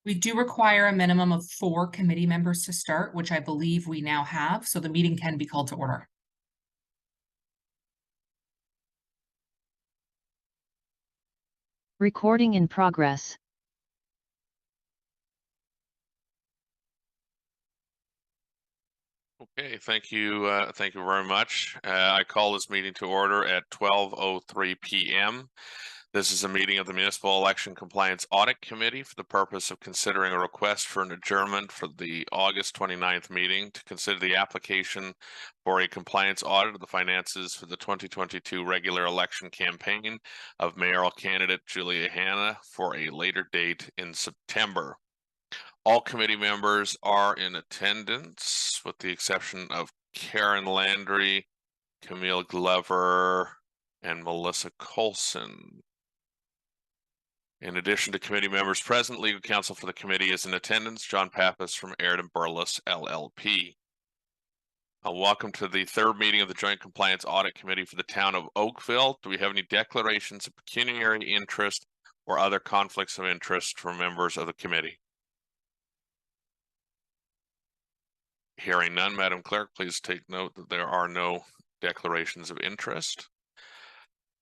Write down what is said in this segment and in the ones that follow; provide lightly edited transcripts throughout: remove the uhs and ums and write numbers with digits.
We do require a minimum of 4 committee members to start, which I believe we now have, so the meeting can be called to order. Recording in progress. Okay, thank you very much. I call this meeting to order at 12:03 p.m. This is a meeting of the Municipal Election Compliance Audit Committee for the purpose of considering a request for an adjournment for the August 29th meeting to consider the application for a compliance audit of the finances for the 2022 regular election campaign of mayoral candidate Julia Hanna for a later date in September. All committee members are in attendance, with the exception of Karen Landry, Camille Glover, and Melissa Colson. In addition to committee members present, legal counsel for the committee is in attendance, John Pappas from Aird & Burles LLP. Welcome to the third meeting of the Joint Compliance Audit Committee for the town of Oakville. Do we have any declarations of pecuniary interest or other conflicts of interest from members of the committee? Hearing none, Madam Clerk, please take note that there are no declarations of interest.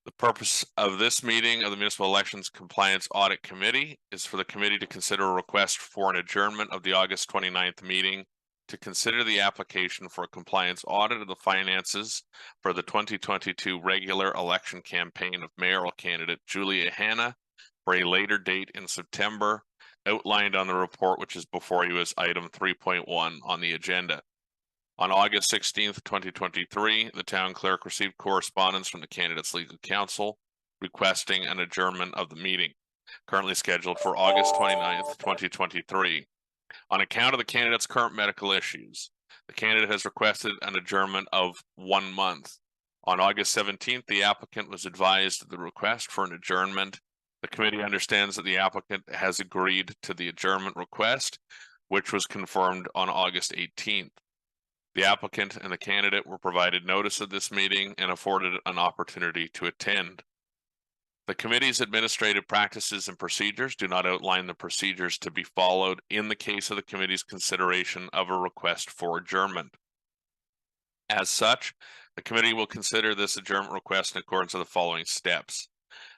The purpose of this meeting of the Municipal Elections Compliance Audit Committee is for the committee to consider a request for an adjournment of the August 29th meeting to consider the application for a compliance audit of the finances for the 2022 regular election campaign of mayoral candidate Julia Hanna for a later date in September, outlined on the report which is before you as item 3.1 on the agenda. On August 16th, 2023, the town clerk received correspondence from the candidate's legal counsel requesting an adjournment of the meeting, currently scheduled for August 29th, 2023. On account of the candidate's current medical issues, the candidate has requested an adjournment of 1 month. On August 17th, the applicant was advised of the request for an adjournment. The committee understands that the applicant has agreed to the adjournment request, which was confirmed on August 18th. The applicant and the candidate were provided notice of this meeting and afforded an opportunity to attend. The committee's administrative practices and procedures do not outline the procedures to be followed in the case of the committee's consideration of a request for adjournment. As such, the committee will consider this adjournment request in accordance with the following steps.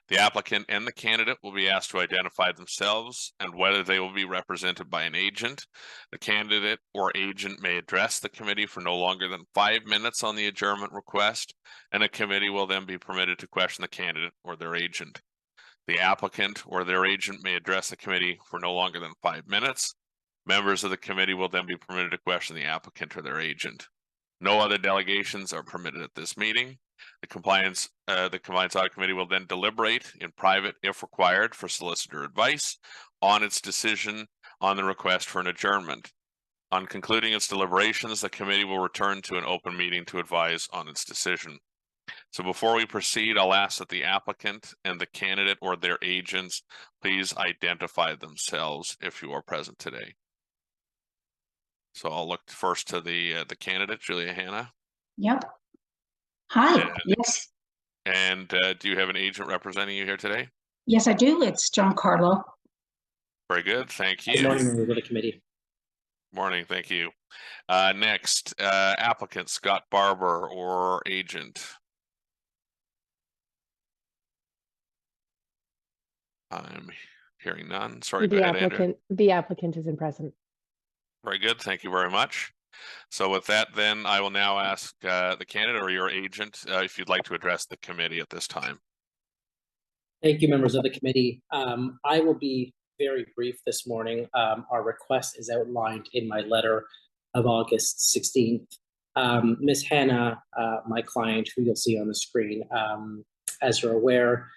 The applicant and the candidate will be asked to identify themselves and whether they will be represented by an agent. The candidate or agent may address the committee for no longer than 5 minutes on the adjournment request, and a committee will then be permitted to question the candidate or their agent. The applicant or their agent may address the committee for no longer than 5 minutes. Members of the committee will then be permitted to question the applicant or their agent. No other delegations are permitted at this meeting. The Compliance Audit Committee will then deliberate in private, if required, for solicitor advice on its decision on the request for an adjournment. On concluding its deliberations, the committee will return to an open meeting to advise on its decision. So before we proceed, I'll ask that the applicant and the candidate or their agents please identify themselves if you are present today. So I'll look first to the candidate, Julia Hanna. Yep. Hi. Yes. And do you have an agent representing you here today? Yes, I do. It's John Carlo. Very good. Thank you. Good morning, members of the committee. Morning. Thank you. Next, applicant Scott Barber or agent. I'm hearing none. Sorry. The applicant isn't present. Very good. Thank you very much. So with that, then I will now ask the candidate or your agent if you'd like to address the committee at this time. Thank you, members of the committee. I will be very brief this morning. Our request is outlined in my letter of August 16th. Ms. Hanna, my client, who you'll see on the screen, as you're aware,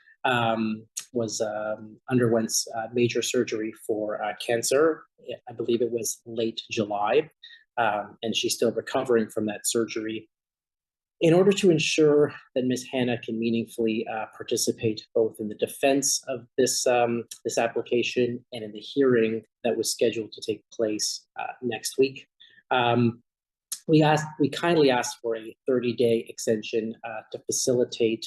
underwent major surgery for cancer. I believe it was late July. And she's still recovering from that surgery. In order to ensure that Ms. Hanna can meaningfully participate both in the defense of this application and in the hearing that was scheduled to take place next week, we kindly asked for a 30-day extension to facilitate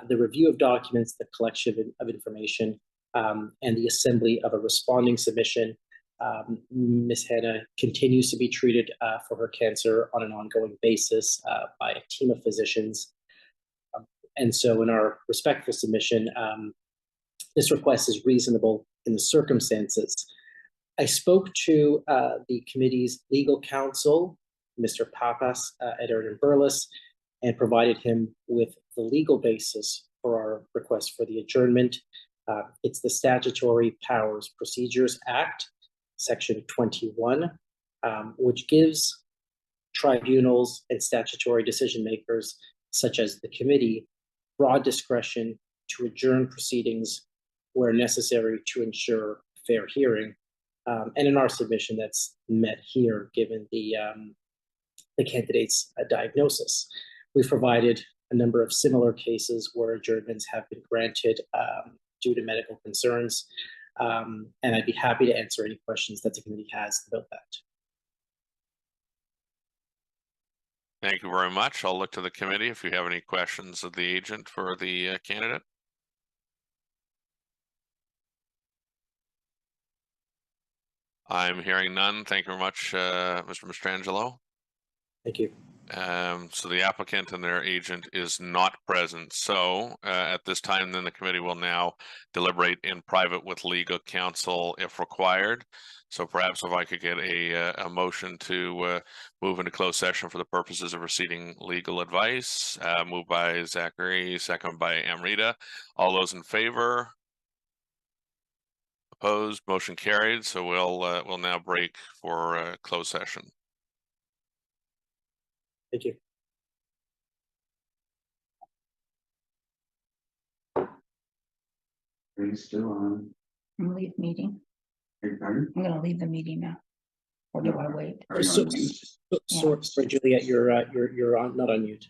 the review of documents, the collection of information, and the assembly of a responding submission. Ms. Hannah continues to be treated for her cancer on an ongoing basis by a team of physicians. And so in our respectful submission, this request is reasonable in the circumstances. I spoke to the committee's legal counsel, Mr. Papas at Erdon Burles, and provided him with the legal basis for our request for the adjournment. It's the Statutory Powers Procedures Act, Section 21, which gives tribunals and statutory decision makers, such as the committee, broad discretion to adjourn proceedings where necessary to ensure fair hearing. And in our submission, that's met here, given the candidate's diagnosis. We've provided a number of similar cases where adjournments have been granted due to medical concerns. And I'd be happy to answer any questions that the committee has about that. Thank you very much. I'll look to the committee if you have any questions of the agent for the candidate. I'm hearing none. Thank you very much, Mr. Mastrangelo. Thank you. So the applicant and their agent is not present. So at this time, then the committee will now deliberate in private with legal counsel if required. So perhaps if I could get a motion to move into closed session for the purposes of receiving legal advice. Moved by Zachary, second by Amrita. All those in favor? Opposed? Motion carried. So we'll now break for closed session. Thank you. Are you still on? I'm gonna leave meeting. Pardon? I'm gonna leave the meeting now. Or do I wait? Are you So, on mute? sorry, Juliet, you're on, not on mute.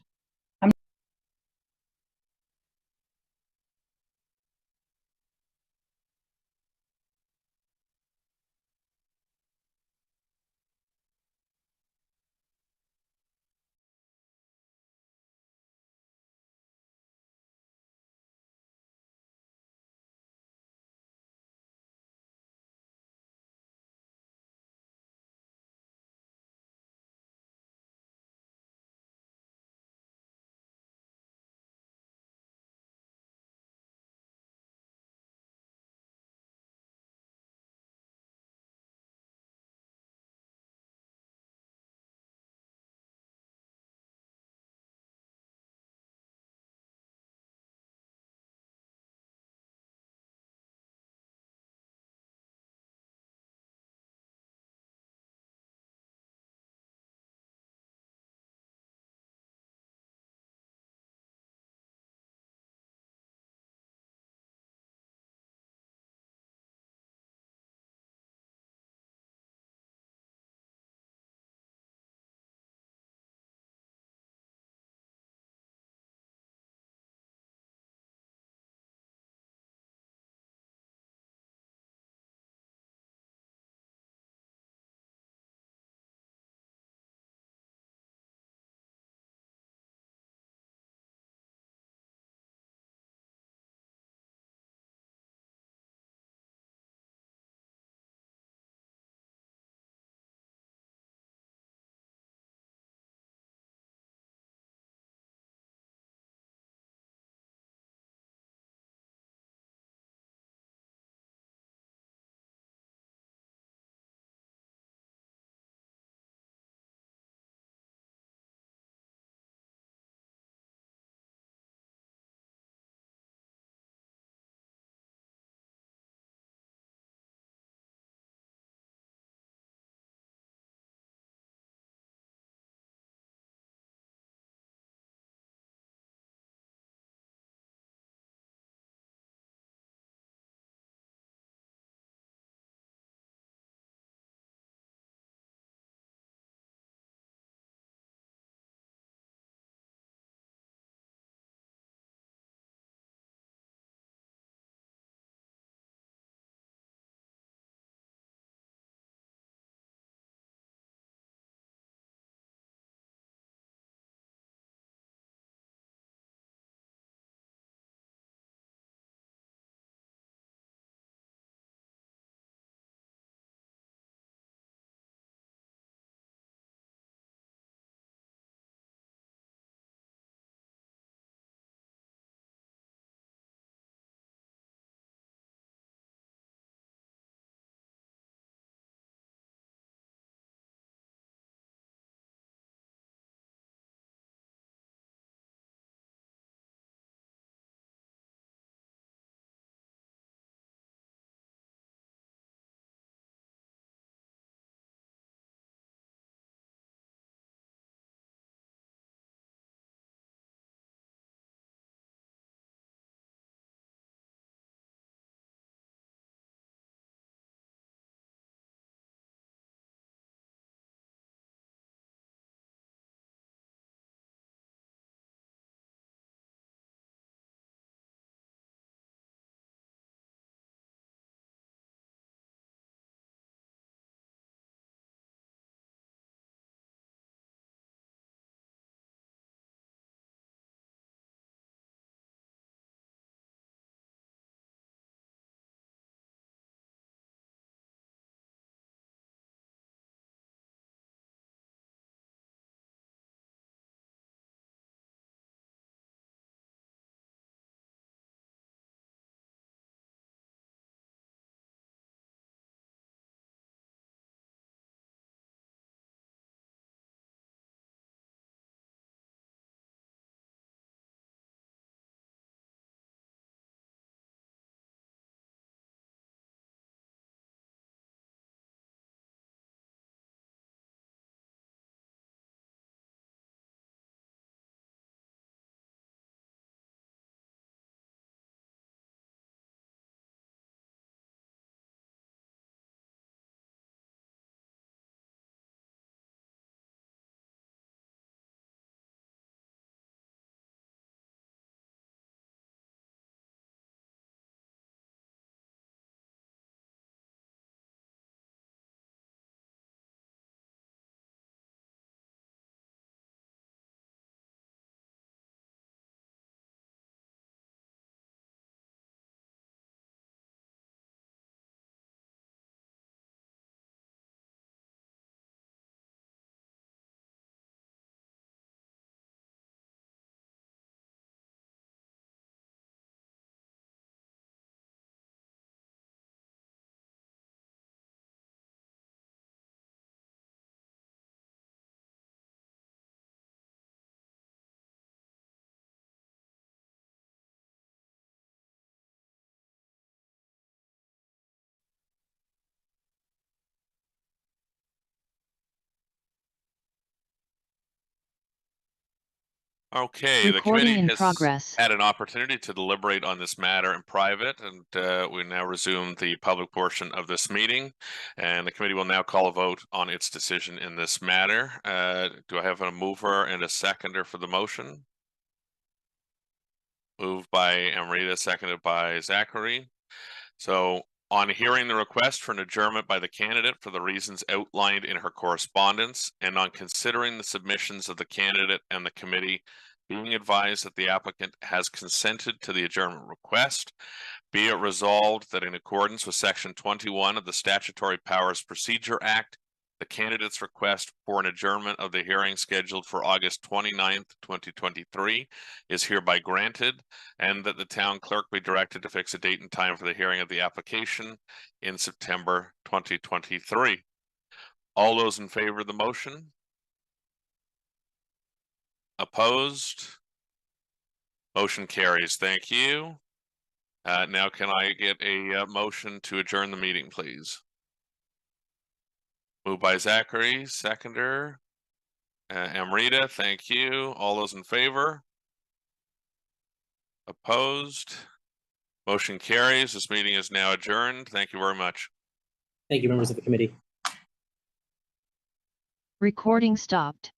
Okay, the Recording committee in has progress. had an opportunity to deliberate on this matter in private, and we now resume the public portion of this meeting. And the committee will now call a vote on its decision in this matter. Do I have a mover and a seconder for the motion? Moved by Amrita, seconded by Zachary. So on hearing the request for an adjournment by the candidate for the reasons outlined in her correspondence, and on considering the submissions of the candidate and the committee, being advised that the applicant has consented to the adjournment request, be it resolved that in accordance with Section 21 of the Statutory Powers Procedure Act, the candidate's request for an adjournment of the hearing scheduled for August 29th, 2023 is hereby granted, and that the town clerk be directed to fix a date and time for the hearing of the application in September 2023. All those in favor of the motion? Opposed? Motion carries. Thank you. Now can I get a motion to adjourn the meeting, please? Moved by Zachary, seconder. Amrita, thank you. All those in favor? Opposed? Motion carries. This meeting is now adjourned. Thank you very much. Thank you, members of the committee. Recording stopped.